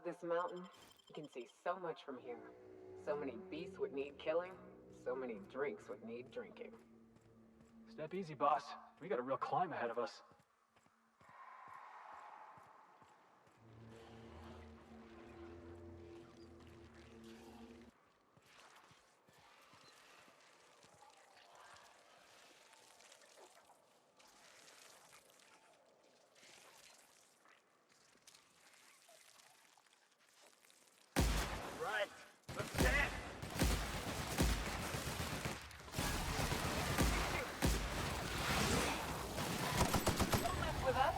this mountain, you can see so much from here. So many beasts would need killing, so many drinks would need drinking. Step easy, boss. We got a real climb ahead of us. Right. Let's dance. Don't mess with us.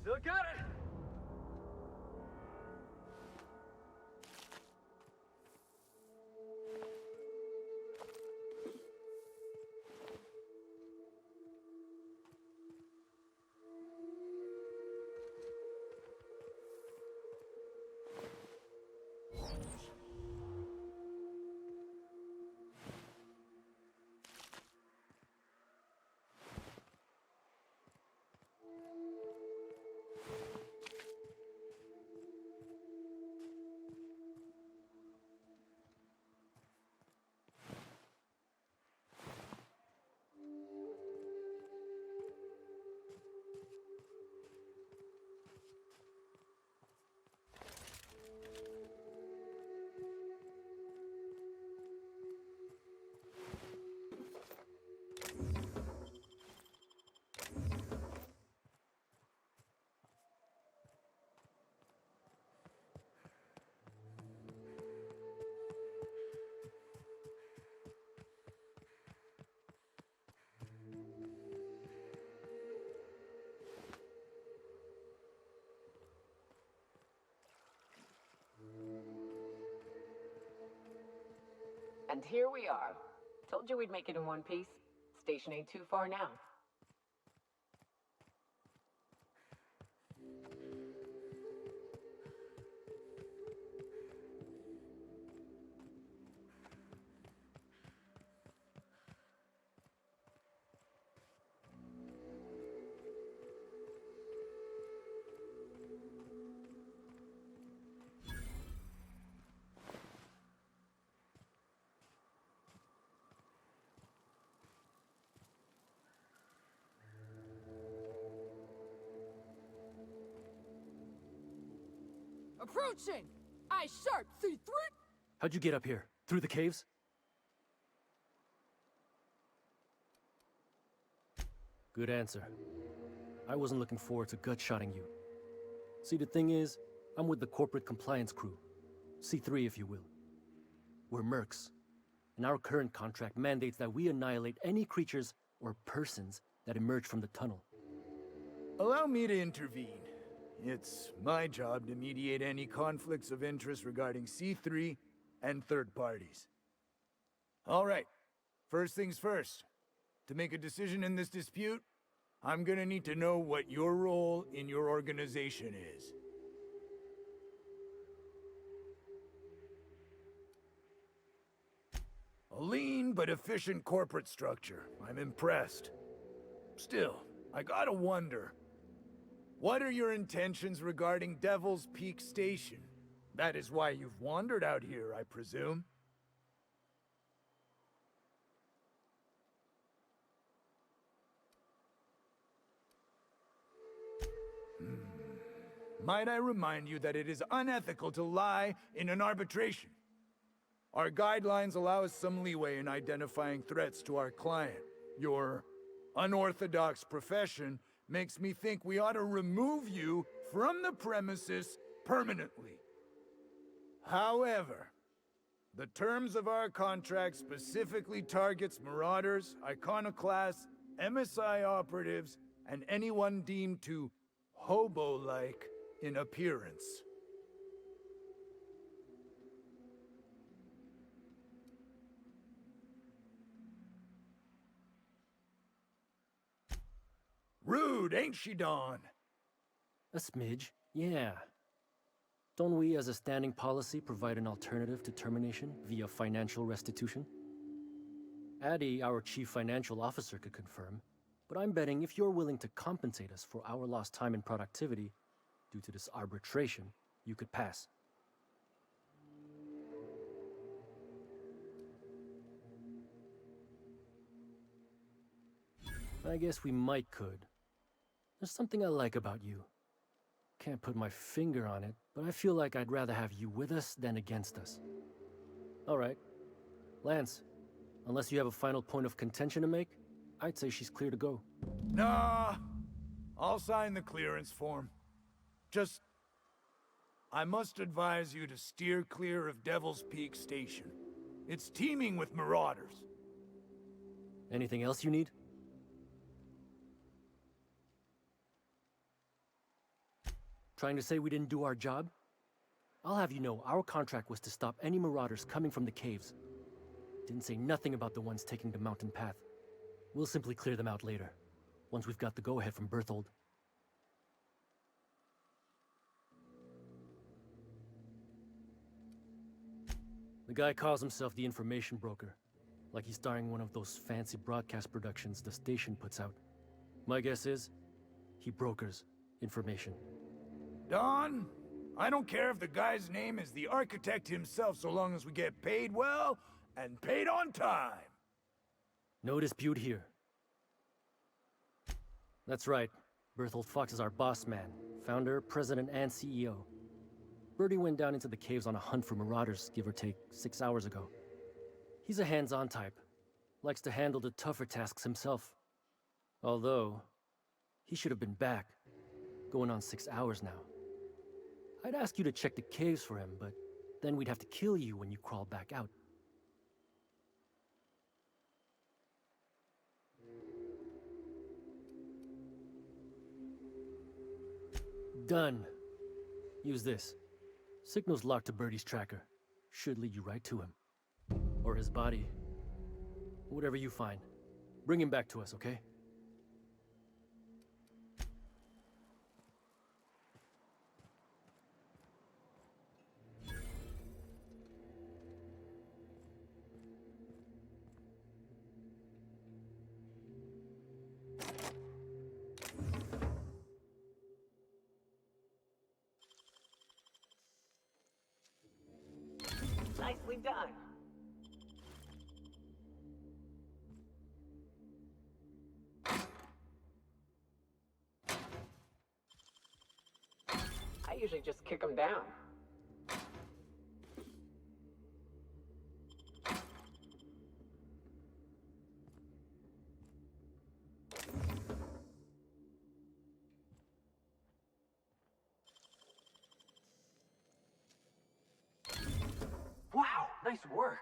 Still got it. And here we are. Told you we'd make it in one piece. Station ain't too far now. Approaching! Eye sharp, C3! How'd you get up here? Through the caves? Good answer. I wasn't looking forward to gut-shotting you. See, the thing is, I'm with the corporate compliance crew. C3, if you will. We're mercs, and our current contract mandates that we annihilate any creatures or persons that emerge from the tunnel. Allow me to intervene. It's my job to mediate any conflicts of interest regarding C3 and third parties. All right. First things first. To make a decision in this dispute, I'm gonna need to know what your role in your organization is. A lean but efficient corporate structure. I'm impressed. Still, I gotta wonder. What are your intentions regarding Devil's Peak Station? That is why you've wandered out here, I presume. Might I remind you that it is unethical to lie in an arbitration? Our guidelines allow us some leeway in identifying threats to our client. Your unorthodox profession makes me think we ought to remove you from the premises permanently. However, the terms of our contract specifically targets marauders, iconoclasts, MSI operatives, and anyone deemed to hobo-like in appearance. Rude, ain't she, Dawn? A smidge, yeah. Don't we, as a standing policy, provide an alternative to termination via financial restitution? Addie, our chief financial officer, could confirm, but I'm betting if you're willing to compensate us for our lost time and productivity due to this arbitration, you could pass. I guess we might could. There's something I like about you. Can't put my finger on it, but I feel like I'd rather have you with us than against us. All right. Lance, unless you have a final point of contention to make, I'd say she's clear to go. Nah, I'll sign the clearance form. Just, I must advise you to steer clear of Devil's Peak Station. It's teeming with marauders. Anything else you need? Trying to say we didn't do our job? I'll have you know, our contract was to stop any marauders coming from the caves. Didn't say nothing about the ones taking the mountain path. We'll simply clear them out later, once we've got the go-ahead from Berthold. The guy calls himself the information broker, like he's starring one of those fancy broadcast productions the station puts out. My guess is, he brokers information. Don, I don't care if the guy's name is the architect himself so long as we get paid well and paid on time. No dispute here. That's right. Berthold Fox is our boss man, founder, president, and CEO. Bertie went down into the caves on a hunt for marauders, give or take, 6 hours ago. He's a hands-on type. Likes to handle the tougher tasks himself. Although, he should have been back. Going on 6 hours now. I'd ask you to check the caves for him, but then we'd have to kill you when you crawl back out. Done. Use this. Signal's locked to Bertie's tracker. Should lead you right to him. Or his body. Whatever you find. Bring him back to us, okay? Nicely done. I usually just kick them down. Wow, nice work.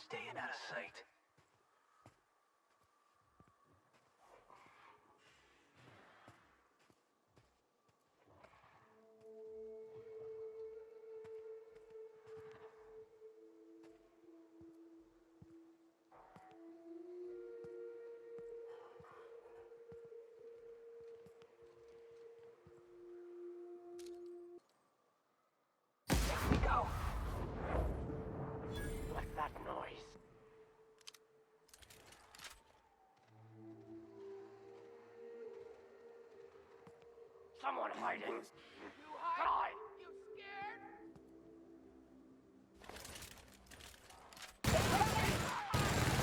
staying out of sight. What's that noise? Someone hiding! You hide? You scared?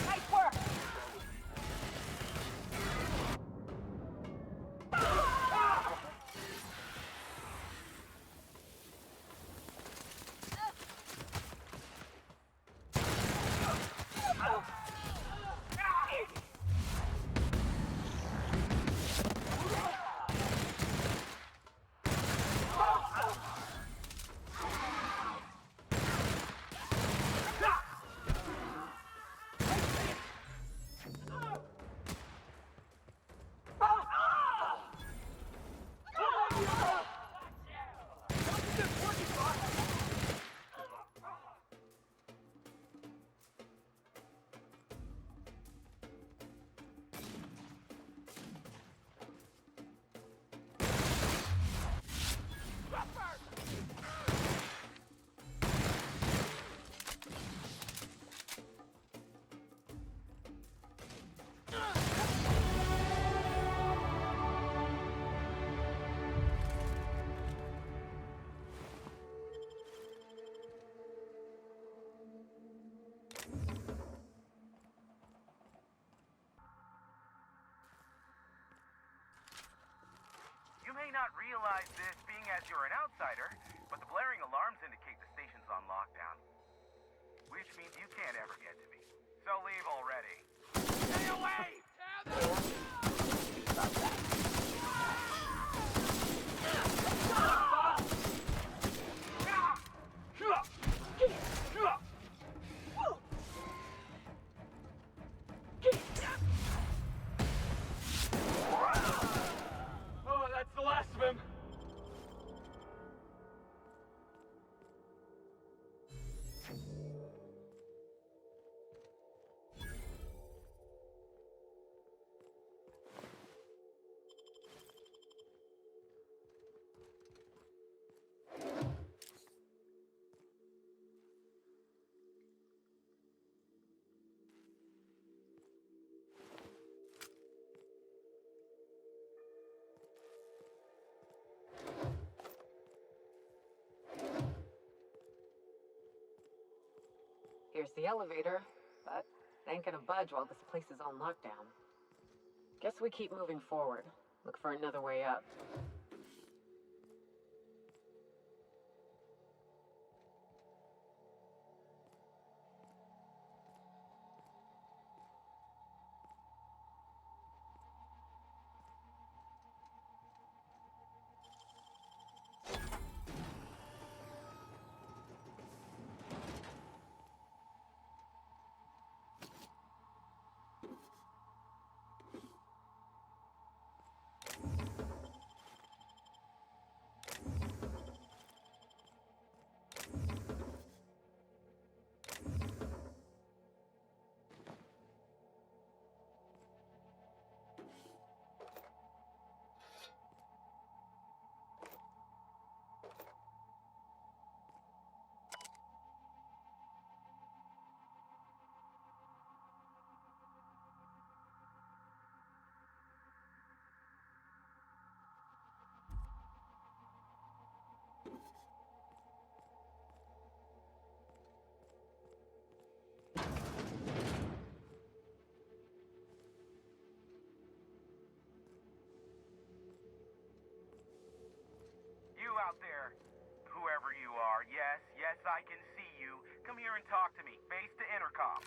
Nice work! You may not realize this being as you're an outsider, but the blaring alarms indicate the station's on lockdown. Which means you can't ever get to me. So leave already. Stay away! Oh, that's the last of him. Here's the elevator, but it ain't gonna budge while this place is on lockdown. Guess we keep moving forward. Look for another way up. You out there, whoever you are, yes, I can see you. Come here and talk to me, face to intercom.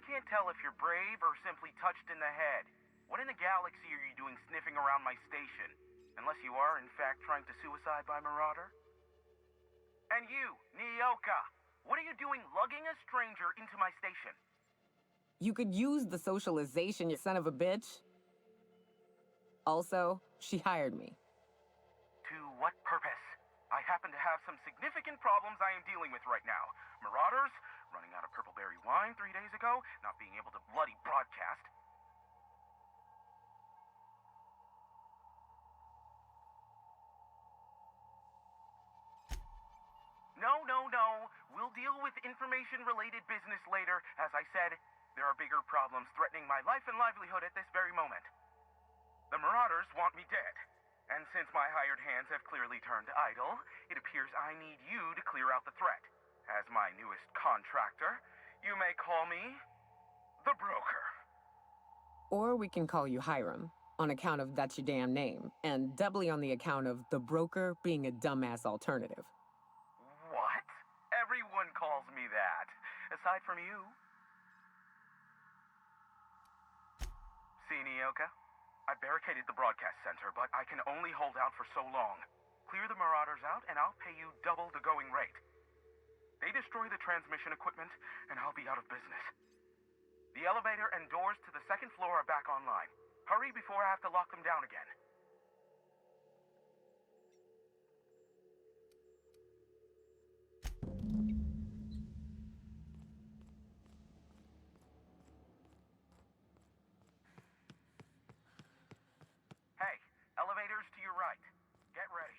can't tell if you're brave or simply touched in the head. What in the galaxy are you doing sniffing around my station? Unless you are, in fact, trying to suicide by Marauder? And you, Nyoka, what are you doing lugging a stranger into my station? You could use the socialization, you son of a bitch. Also, she hired me. To what purpose? I happen to have some significant problems I am dealing with right now. Marauders, running out of purple berry wine 3 days ago, not being able to bloody broadcast. No. We'll deal with information-related business later. As I said, there are bigger problems threatening my life and livelihood at this very moment. The Marauders want me dead. And since my hired hands have clearly turned idle, it appears I need you to clear out the threat. As my newest contractor, you may call me the Broker. Or we can call you Hiram, on account of that's your damn name, and doubly on the account of the Broker being a dumbass alternative. What? Everyone calls me that, aside from you. See, Nyoka? I barricaded the broadcast center, but I can only hold out for so long. Clear the Marauders out, and I'll pay you double the going rate. They destroy the transmission equipment, and I'll be out of business. The elevator and doors to the second floor are back online. Hurry before I have to lock them down again. Hey, elevators to your right. Get ready.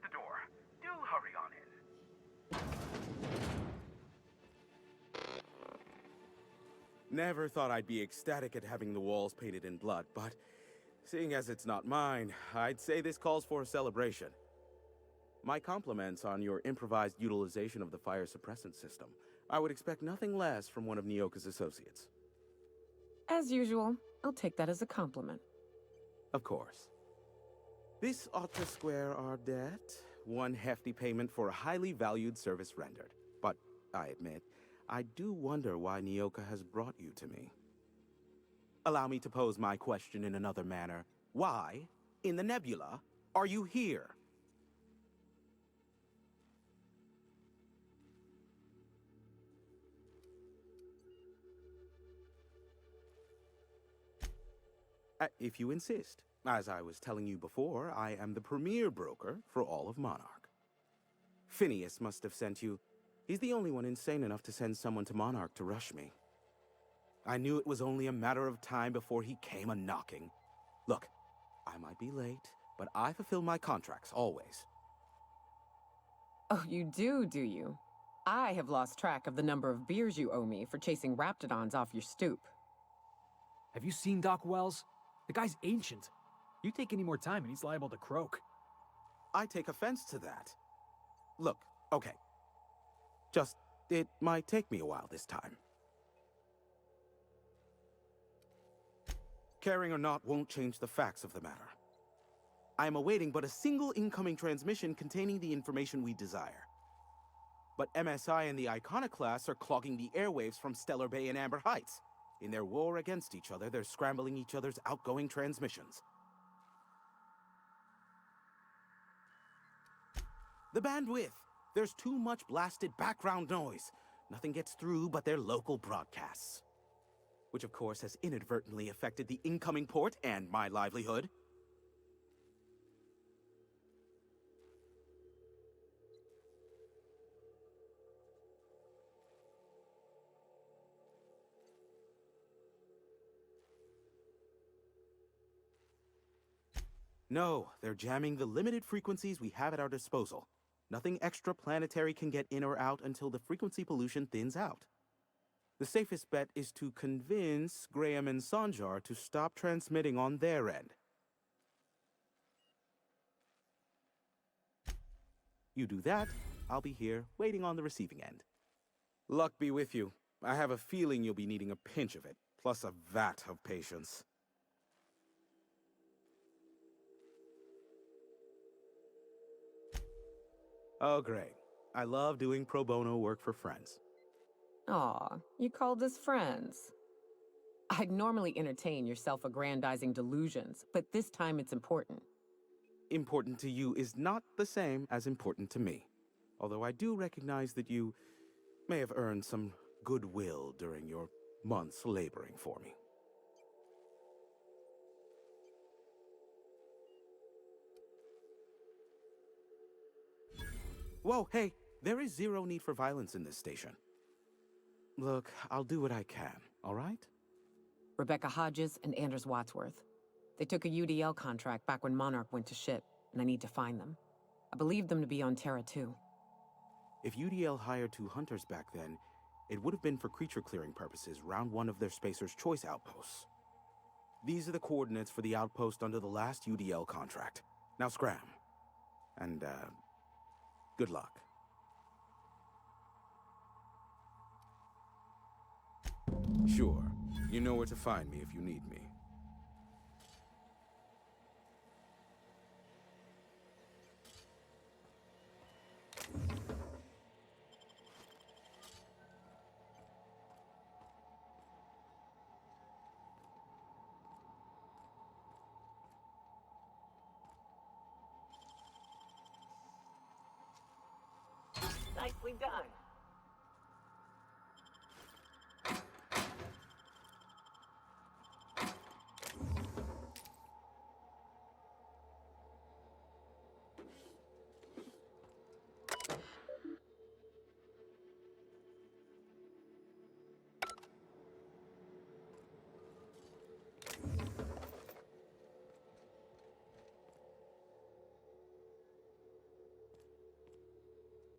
at the door. Do hurry on in. Never thought I'd be ecstatic at having the walls painted in blood, but seeing as it's not mine, I'd say this calls for a celebration. My compliments on your improvised utilization of the fire suppressant system. I would expect nothing less from one of Nyoka's associates. As usual, I'll take that as a compliment. Of course. This ought to square our debt. One hefty payment for a highly valued service rendered. But, I admit, I do wonder why Nyoka has brought you to me. Allow me to pose my question in another manner. Why, in the nebula, are you here? If you insist. As I was telling you before, I am the premier broker for all of Monarch. Phineas must have sent you. He's the only one insane enough to send someone to Monarch to rush me. I knew it was only a matter of time before he came a-knocking. Look, I might be late, but I fulfill my contracts, always. Oh, you do you? I have lost track of the number of beers you owe me for chasing raptidons off your stoop. Have you seen Doc Wells? The guy's ancient. You take any more time and he's liable to croak. I take offense to that. Look, okay. It might take me a while this time. Caring or not won't change the facts of the matter. I am awaiting but a single incoming transmission containing the information we desire. But MSI and the Iconoclasts are clogging the airwaves from Stellar Bay and Amber Heights. In their war against each other, they're scrambling each other's outgoing transmissions. The bandwidth! There's too much blasted background noise. Nothing gets through but their local broadcasts. Which of course has inadvertently affected the incoming port and my livelihood. No, they're jamming the limited frequencies we have at our disposal. Nothing extraplanetary can get in or out until the frequency pollution thins out. The safest bet is to convince Graham and Sanjar to stop transmitting on their end. You do that, I'll be here, waiting on the receiving end. Luck be with you. I have a feeling you'll be needing a pinch of it, plus a vat of patience. Oh, great. I love doing pro bono work for friends. Aw, you called us friends. I'd normally entertain your self-aggrandizing delusions, but this time it's important. Important to you is not the same as important to me. Although I do recognize that you may have earned some goodwill during your months laboring for me. Whoa, hey, there is zero need for violence in this station. Look, I'll do what I can, all right? Rebecca Hodges and Anders Wadsworth. They took a UDL contract back when Monarch went to shit, and I need to find them. I believe them to be on Terra 2. If UDL hired 2 hunters back then, it would have been for creature clearing purposes, round one of their Spacer's Choice outposts. These are the coordinates for the outpost under the last UDL contract. Now scram. And, good luck. Sure. You know where to find me if you need me. Nicely done.